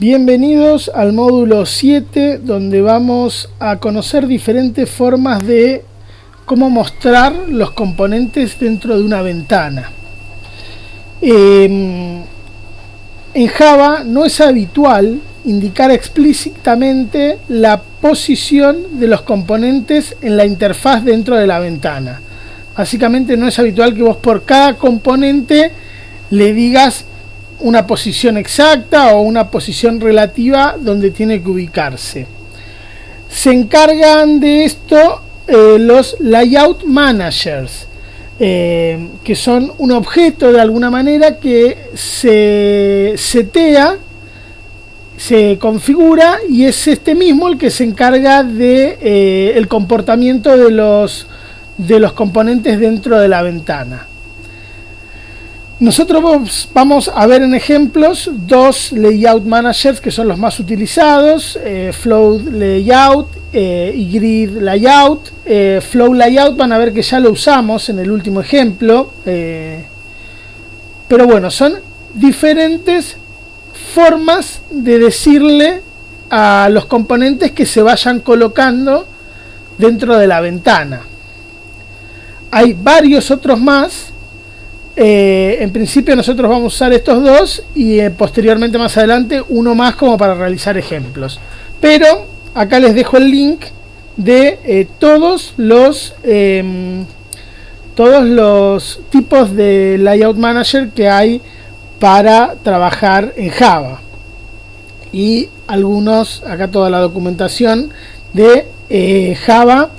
Bienvenidos al módulo 7, donde vamos a conocer diferentes formas de cómo mostrar los componentes dentro de una ventana. En Java no es habitual indicar explícitamente la posición de los componentes en la interfaz dentro de la ventana. Básicamente no es habitual que vos por cada componente le digas una posición exacta o una posición relativa donde tiene que ubicarse. Se encargan de esto los layout managers, que son un objeto de alguna manera que se setea, se configura, y es este mismo el que se encarga de el comportamiento de los componentes dentro de la ventana. Nosotros vamos a ver en ejemplos dos layout managers que son los más utilizados: flow layout y grid layout. Flow layout van a ver que ya lo usamos en el último ejemplo, pero bueno, son diferentes formas de decirle a los componentes que se vayan colocando dentro de la ventana. Hay varios otros más. En principio nosotros vamos a usar estos dos y posteriormente más adelante uno más como para realizar ejemplos, pero acá les dejo el link de todos los tipos de layout manager que hay para trabajar en Java, y algunos, acá toda la documentación de Java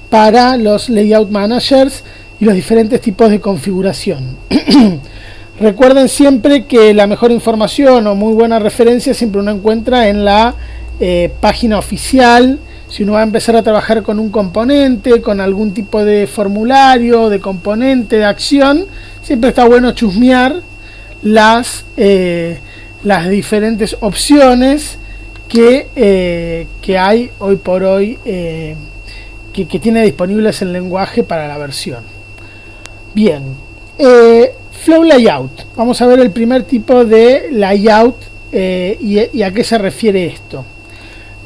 para los layout managers y los diferentes tipos de configuración. Recuerden siempre que la mejor información o muy buena referencia siempre uno encuentra en la página oficial. Si uno va a empezar a trabajar con un componente, con algún tipo de formulario, de componente, de acción, siempre está bueno chusmear las diferentes opciones que hay hoy por hoy, que tiene disponibles el lenguaje para la versión. Bien, flow layout. Vamos a ver el primer tipo de layout y a qué se refiere esto.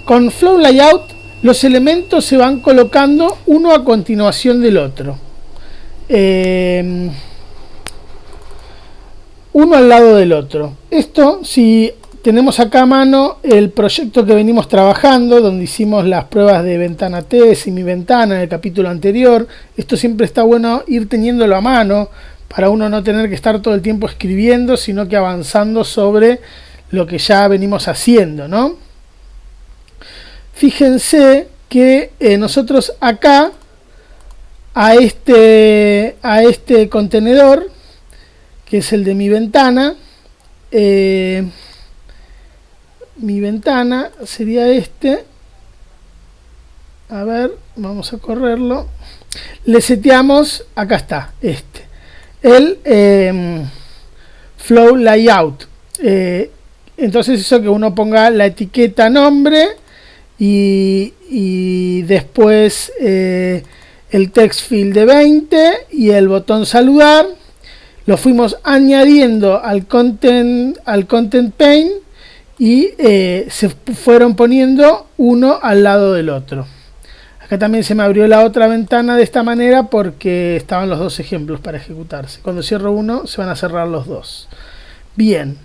Con flow layout los elementos se van colocando uno a continuación del otro, uno al lado del otro. Esto, si tenemos acá a mano el proyecto que venimos trabajando, donde hicimos las pruebas de ventana test y mi ventana en el capítulo anterior. Esto siempre está bueno ir teniéndolo a mano para uno no tener que estar todo el tiempo escribiendo, sino que avanzando sobre lo que ya venimos haciendo, ¿no? Fíjense que nosotros acá a este contenedor, que es el de mi ventana, mi ventana sería este. A ver, vamos a correrlo. Le seteamos, acá está, el flow layout. Entonces eso, que uno ponga la etiqueta nombre y después el text field de 20 y el botón saludar. Lo fuimos añadiendo al content pane y se fueron poniendo uno al lado del otro. Acá también se me abrió la otra ventana de esta manera porque estaban los dos ejemplos para ejecutarse. Cuando cierro uno se van a cerrar los dos. Bien,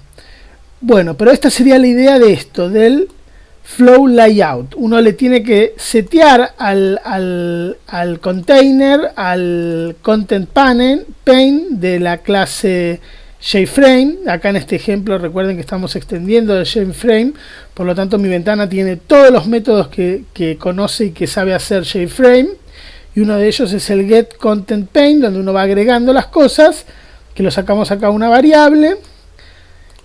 bueno, pero esta sería la idea de esto, del flow layout. Uno le tiene que setear al container, al content pane de la clase JFrame. Acá en este ejemplo recuerden que estamos extendiendo el JFrame, por lo tanto mi ventana tiene todos los métodos que conoce y que sabe hacer JFrame, y uno de ellos es el getContentPane, donde uno va agregando las cosas, que lo sacamos acá a una variable.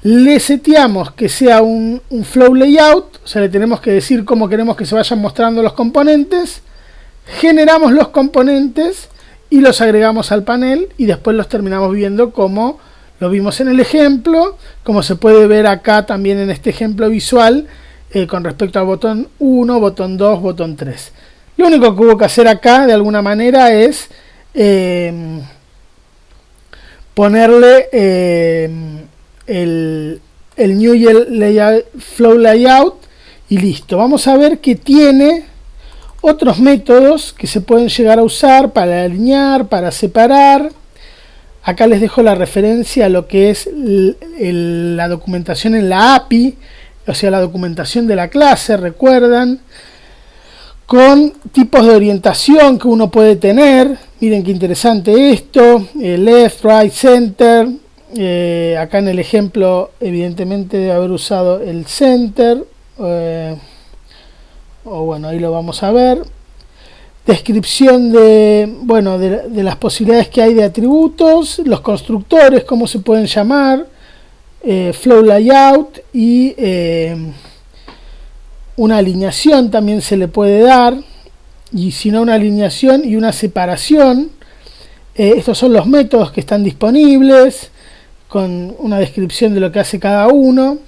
Le seteamos que sea un flow layout, o sea, le tenemos que decir cómo queremos que se vayan mostrando los componentes. Generamos los componentes y los agregamos al panel, y después los terminamos viendo como lo vimos en el ejemplo, como se puede ver acá también en este ejemplo visual, con respecto al botón 1, botón 2, botón 3. Lo único que hubo que hacer acá de alguna manera es ponerle el new y el flow layout y listo. Vamos a ver que tiene otros métodos que se pueden llegar a usar para alinear, para separar. Acá les dejo la referencia a lo que es la documentación en la API, o sea, la documentación de la clase, recuerdan, con tipos de orientación que uno puede tener. Miren qué interesante esto, left, right, center. Acá en el ejemplo evidentemente debe haber usado el center, o bueno, ahí lo vamos a ver. Descripción de las posibilidades que hay de atributos, los constructores, cómo se pueden llamar, flow layout y una alineación también se le puede dar, y si no, una alineación y una separación. Estos son los métodos que están disponibles con una descripción de lo que hace cada uno.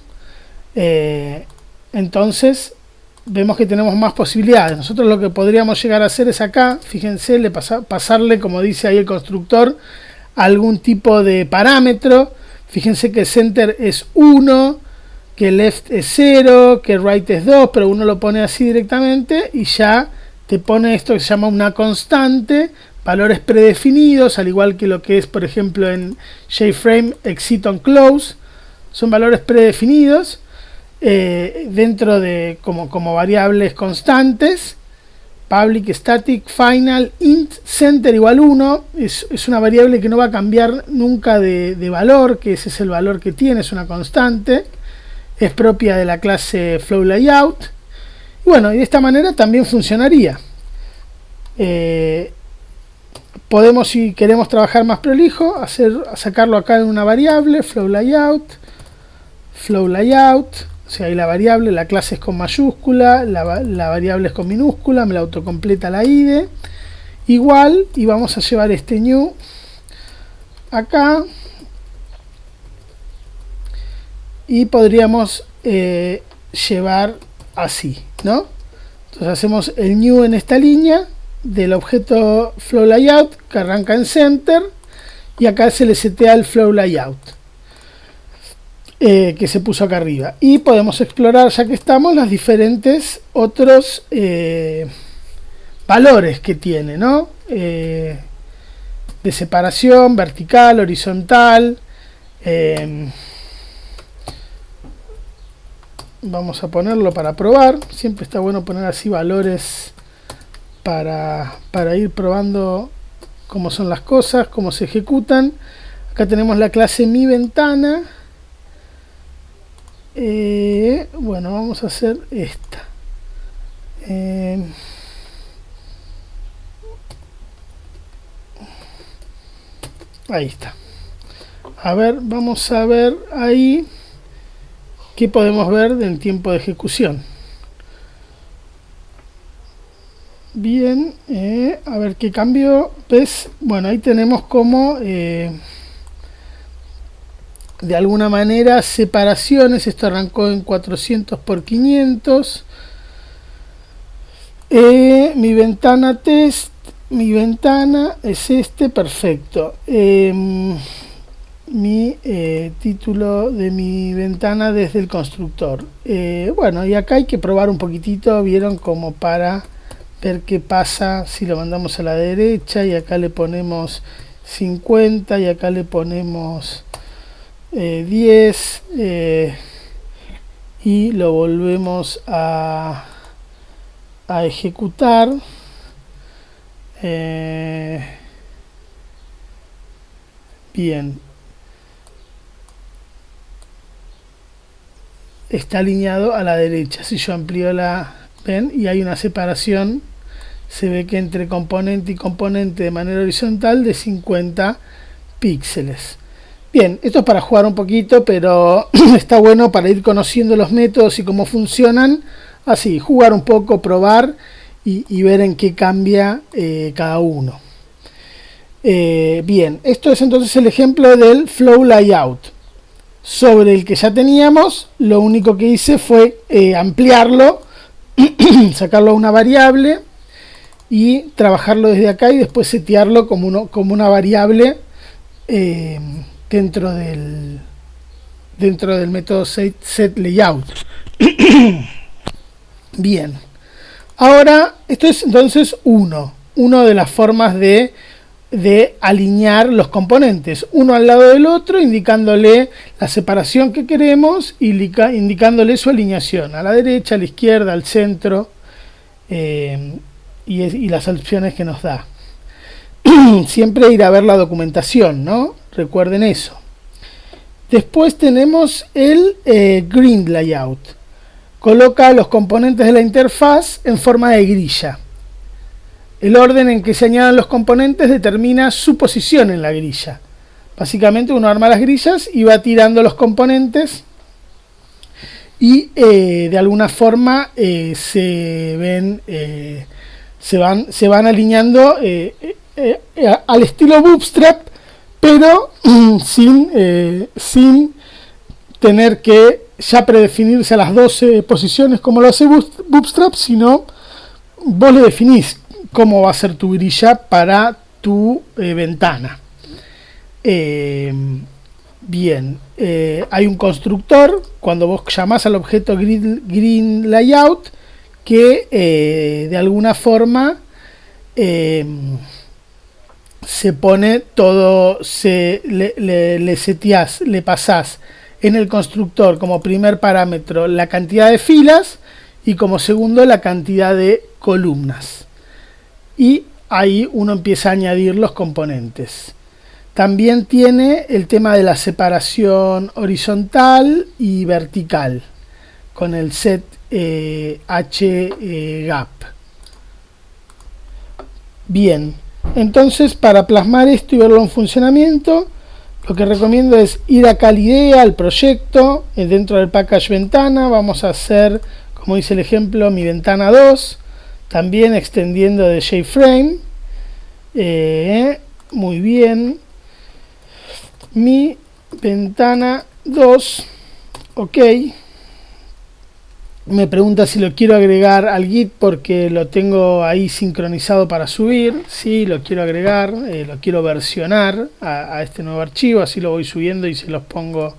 Entonces vemos que tenemos más posibilidades. Nosotros lo que podríamos llegar a hacer es acá, fíjense, pasarle, como dice ahí el constructor, algún tipo de parámetro. Fíjense que center es 1, que left es 0, que right es 2, pero uno lo pone así directamente y ya te pone esto que se llama una constante, valores predefinidos, al igual que lo que es, por ejemplo, en JFrame exit on close, son valores predefinidos dentro de como variables constantes. Public static final int center igual 1 es una variable que no va a cambiar nunca de valor, que ese es el valor que tiene, es una constante, es propia de la clase flow layout. Y bueno, y de esta manera también funcionaría. Podemos, si queremos trabajar más prolijo, sacarlo acá en una variable flow layout, o sea, ahí la variable, la clase es con mayúscula, la variable es con minúscula, me la autocompleta la IDE. Igual, y vamos a llevar este new acá. Y podríamos llevar así, ¿no? Entonces hacemos el new en esta línea del objeto flow layout que arranca en center, y acá se le setea el flow layout. Que se puso acá arriba, y podemos explorar, ya que estamos, los diferentes otros valores que tiene, ¿no? De separación, vertical, horizontal. Vamos a ponerlo para probar. Siempre está bueno poner así valores para ir probando cómo son las cosas, cómo se ejecutan. Acá tenemos la clase mi ventana. Bueno, vamos a hacer esta. Ahí está. A ver, vamos a ver ahí qué podemos ver del tiempo de ejecución. Bien, a ver qué cambió. ¿Ves? Bueno, ahí tenemos como de alguna manera separaciones. Esto arrancó en 400 por 500. Mi ventana test, mi ventana es este, perfecto. Mi título de mi ventana desde el constructor. Bueno, y acá hay que probar un poquitito, vieron, como para ver qué pasa si lo mandamos a la derecha, y acá le ponemos 50 y acá le ponemos 10 y lo volvemos a ejecutar. Bien, está alineado a la derecha. Si yo amplío ven, y hay una separación, se ve que entre componente y componente de manera horizontal de 50 píxeles. Bien, esto es para jugar un poquito, pero está bueno para ir conociendo los métodos y cómo funcionan. Así, jugar un poco, probar y ver en qué cambia cada uno. Bien, esto es entonces el ejemplo del flow layout, sobre el que ya teníamos. Lo único que hice fue ampliarlo, sacarlo a una variable y trabajarlo desde acá, y después setearlo como una variable dentro del dentro del método setLayout. Bien, ahora esto es entonces una de las formas de alinear los componentes, uno al lado del otro, indicándole la separación que queremos y indicándole su alineación, a la derecha, a la izquierda, al centro, y las opciones que nos da. Siempre ir a ver la documentación, ¿no? Recuerden eso. Después tenemos el Grid Layout. Coloca los componentes de la interfaz en forma de grilla. El orden en que se añadan los componentes determina su posición en la grilla. Básicamente uno arma las grillas y va tirando los componentes y de alguna forma se van alineando al estilo Bootstrap, pero sin tener que ya predefinirse a las 12 posiciones como lo hace Bootstrap, sino vos le definís cómo va a ser tu grilla para tu ventana. Bien, hay un constructor cuando vos llamás al objeto Grid Layout que de alguna forma se pone todo, le seteás, le pasás en el constructor como primer parámetro la cantidad de filas y como segundo la cantidad de columnas. Y ahí uno empieza a añadir los componentes. También tiene el tema de la separación horizontal y vertical con el set H-Gap. Bien, entonces para plasmar esto y verlo en funcionamiento, lo que recomiendo es ir acá a la idea, al proyecto, dentro del package ventana. Vamos a hacer, como dice el ejemplo, mi ventana 2. También extendiendo de JFrame. Muy bien. Mi ventana 2. Ok. Me pregunta si lo quiero agregar al Git porque lo tengo ahí sincronizado para subir. Sí, lo quiero agregar. Lo quiero versionar a este nuevo archivo. Así lo voy subiendo y se los pongo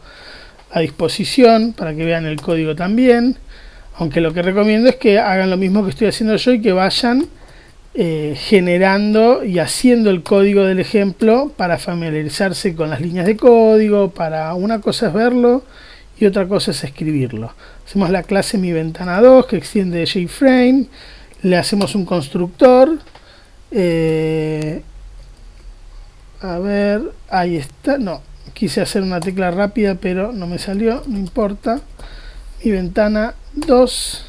a disposición para que vean el código también. Aunque lo que recomiendo es que hagan lo mismo que estoy haciendo yo y que vayan generando y haciendo el código del ejemplo para familiarizarse con las líneas de código. Para una cosa es verlo y otra cosa es escribirlo. Hacemos la clase mi ventana 2 que extiende de JFrame. Le hacemos un constructor. A ver, ahí está. No, quise hacer una tecla rápida pero no me salió, no importa. Mi ventana 2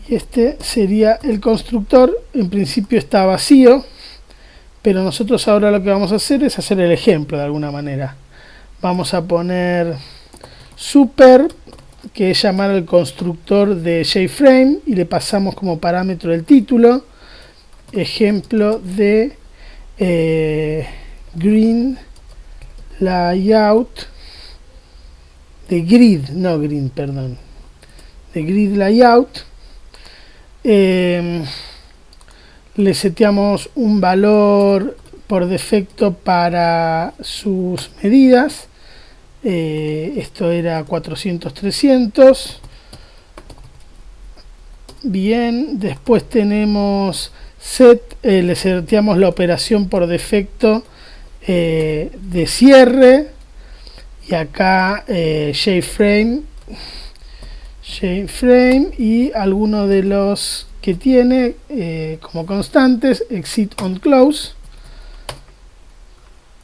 y este sería el constructor. En principio está vacío, pero nosotros ahora lo que vamos a hacer es hacer el ejemplo de alguna manera. Vamos a poner super, que es llamar al constructor de JFrame, y le pasamos como parámetro el título, ejemplo de Grid Layout, de Grid, no Green, perdón, de Grid Layout. Le seteamos un valor por defecto para sus medidas. Esto era 400-300. Bien, después tenemos set, le seteamos la operación por defecto de cierre. Y acá JFrame y alguno de los que tiene como constantes, exit on close.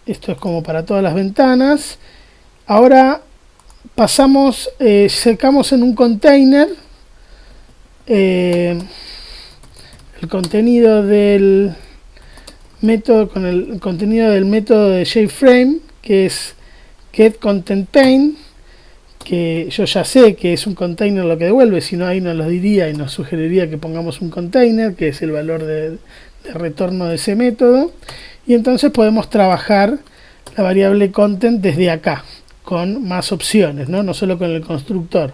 Esto es como para todas las ventanas. Ahora pasamos, secamos en un container el contenido del método, con el contenido del método de JFrame, que es getContentPaint, que yo ya sé que es un container lo que devuelve, si no ahí nos lo diría y nos sugeriría que pongamos un container, que es el valor de retorno de ese método, y entonces podemos trabajar la variable content desde acá, con más opciones, no solo con el constructor.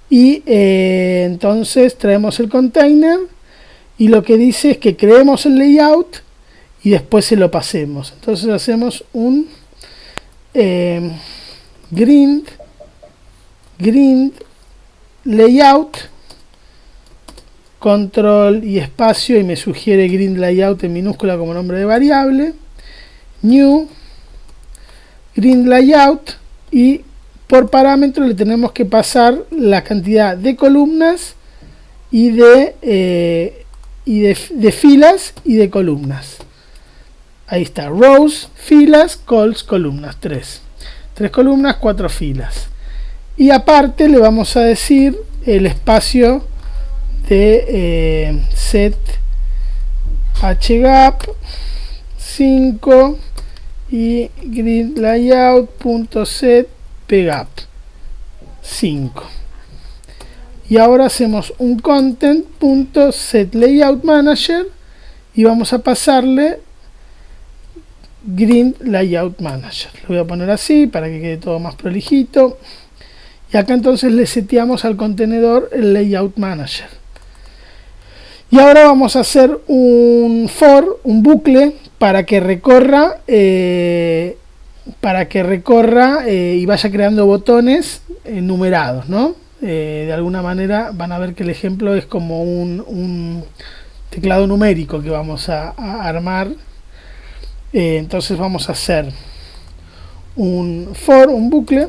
Y entonces traemos el container y lo que dice es que creemos el layout y después se lo pasemos. Entonces hacemos un grind grind layout, control y espacio, y me sugiere grind layout en minúscula como nombre de variable, new grind layout, y por parámetro le tenemos que pasar la cantidad de columnas y de filas y de columnas. Ahí está, rows, filas, cols, columnas, 3 columnas, 4 filas. Y aparte le vamos a decir el espacio de set hgap 5 y grid layout.set pgap 5. Y ahora hacemos un content.setLayoutManager y vamos a pasarle Grid Layout Manager. Lo voy a poner así para que quede todo más prolijito. Y acá entonces le seteamos al contenedor el Layout Manager. Y ahora vamos a hacer un for, un bucle, para que recorra y vaya creando botones numerados, ¿no? De alguna manera van a ver que el ejemplo es como un teclado numérico que vamos a armar. Entonces vamos a hacer un for, un bucle.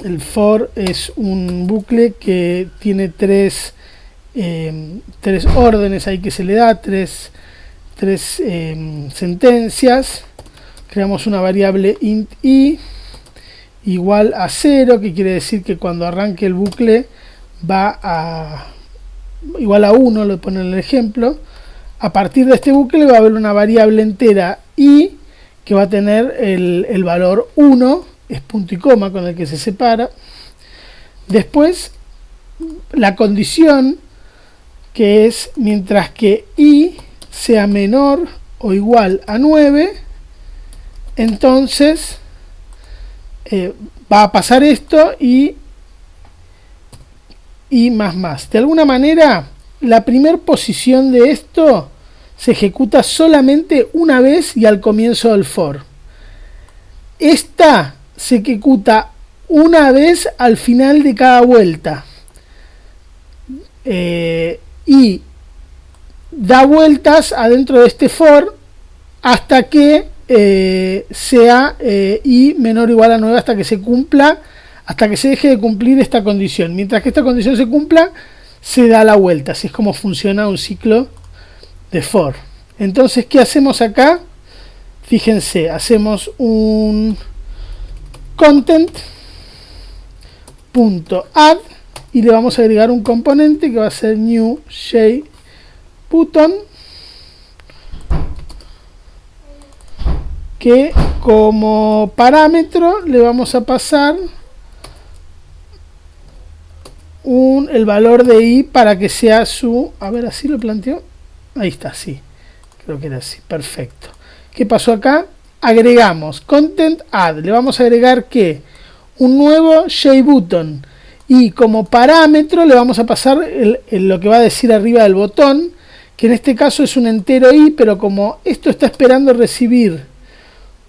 El for es un bucle que tiene tres órdenes ahí que se le da, tres sentencias. Creamos una variable int i igual a 0, que quiere decir que cuando arranque el bucle va a igual a 1, lo pone en el ejemplo. A partir de este bucle va a haber una variable entera i que va a tener el valor 1, es punto y coma con el que se separa. Después la condición, que es mientras que i sea menor o igual a 9, entonces va a pasar esto y más. De alguna manera, la primera posición de esto se ejecuta solamente una vez y al comienzo del for. Esta se ejecuta una vez al final de cada vuelta. Y da vueltas adentro de este for hasta que sea i menor o igual a 9, hasta que se cumpla, hasta que se deje de cumplir esta condición. Mientras que esta condición se cumpla, se da la vuelta. Así es como funciona un ciclo de for. Entonces, ¿qué hacemos acá? Fíjense, hacemos un content.add y le vamos a agregar un componente que va a ser new JButton, que como parámetro le vamos a pasar el valor de i para que sea su, a ver, así lo planteo, ahí está, sí, creo que era así, perfecto. ¿Qué pasó acá? Agregamos content add, le vamos a agregar que un nuevo JButton y como parámetro le vamos a pasar lo que va a decir arriba del botón, que en este caso es un entero i, pero como esto está esperando recibir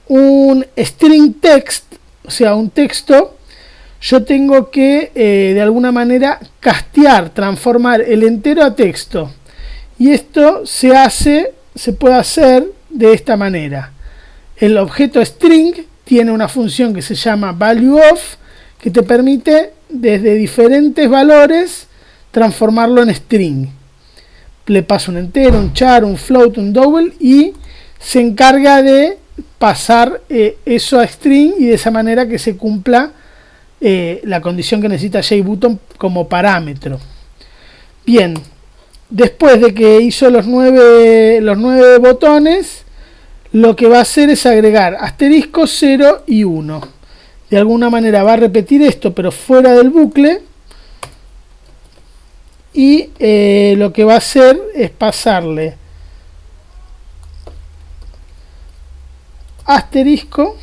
un string text, o sea, un texto, yo tengo que de alguna manera castear, transformar el entero a texto. Y esto se puede hacer de esta manera. El objeto string tiene una función que se llama valueOf, que te permite desde diferentes valores transformarlo en string. Le paso un entero, un char, un float, un double, y se encarga de pasar eso a string, y de esa manera que se cumpla la condición que necesita JButton como parámetro. Bien, después de que hizo los 9 botones, lo que va a hacer es agregar asterisco, 0 y 1. De alguna manera va a repetir esto, pero fuera del bucle. Y lo que va a hacer es pasarle asterisco.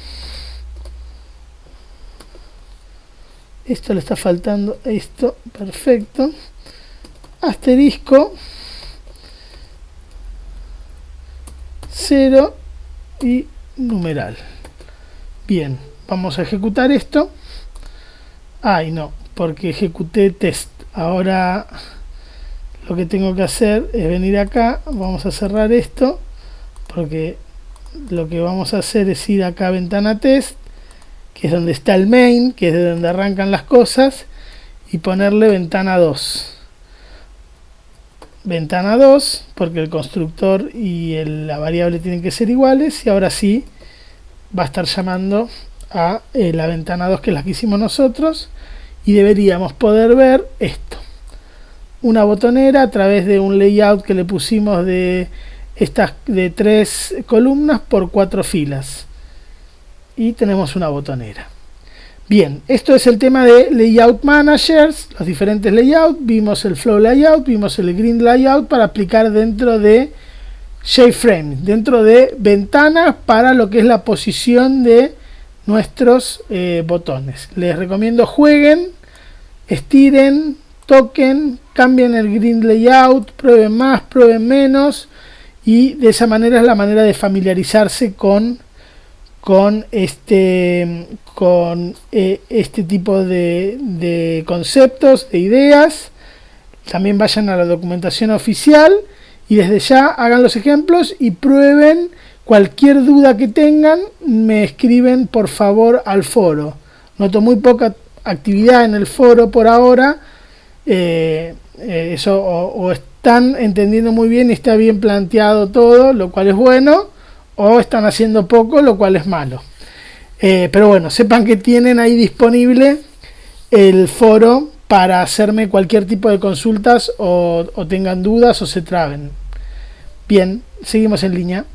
Esto le está faltando, esto, perfecto. Asterisco 0 y numeral. Bien, vamos a ejecutar esto. Ay, no, porque ejecuté test. Ahora lo que tengo que hacer es venir acá. Vamos a cerrar esto, porque lo que vamos a hacer es ir acá a ventana test, que es donde está el main, que es de donde arrancan las cosas, y ponerle ventana 2. Ventana 2, porque el constructor y la variable tienen que ser iguales, y ahora sí va a estar llamando a la ventana 2, que es la que hicimos nosotros, y deberíamos poder ver esto: una botonera a través de un layout que le pusimos de 3 columnas por 4 filas, y tenemos una botonera. Bien, esto es el tema de Layout Managers, los diferentes layouts. Vimos el Flow Layout, vimos el Green Layout para aplicar dentro de JFrame, dentro de ventanas para lo que es la posición de nuestros botones. Les recomiendo jueguen, estiren, toquen, cambien el Green Layout, prueben más, prueben menos, y de esa manera es la manera de familiarizarse con este tipo de conceptos, de ideas. También vayan a la documentación oficial y desde ya hagan los ejemplos y prueben. Cualquier duda que tengan, me escriben por favor al foro. Noto muy poca actividad en el foro por ahora. Eso o están entendiendo muy bien y está bien planteado todo, lo cual es bueno, o están haciendo poco, lo cual es malo. Pero bueno, sepan que tienen ahí disponible el foro para hacerme cualquier tipo de consultas o tengan dudas o se traben. Bien, seguimos en línea.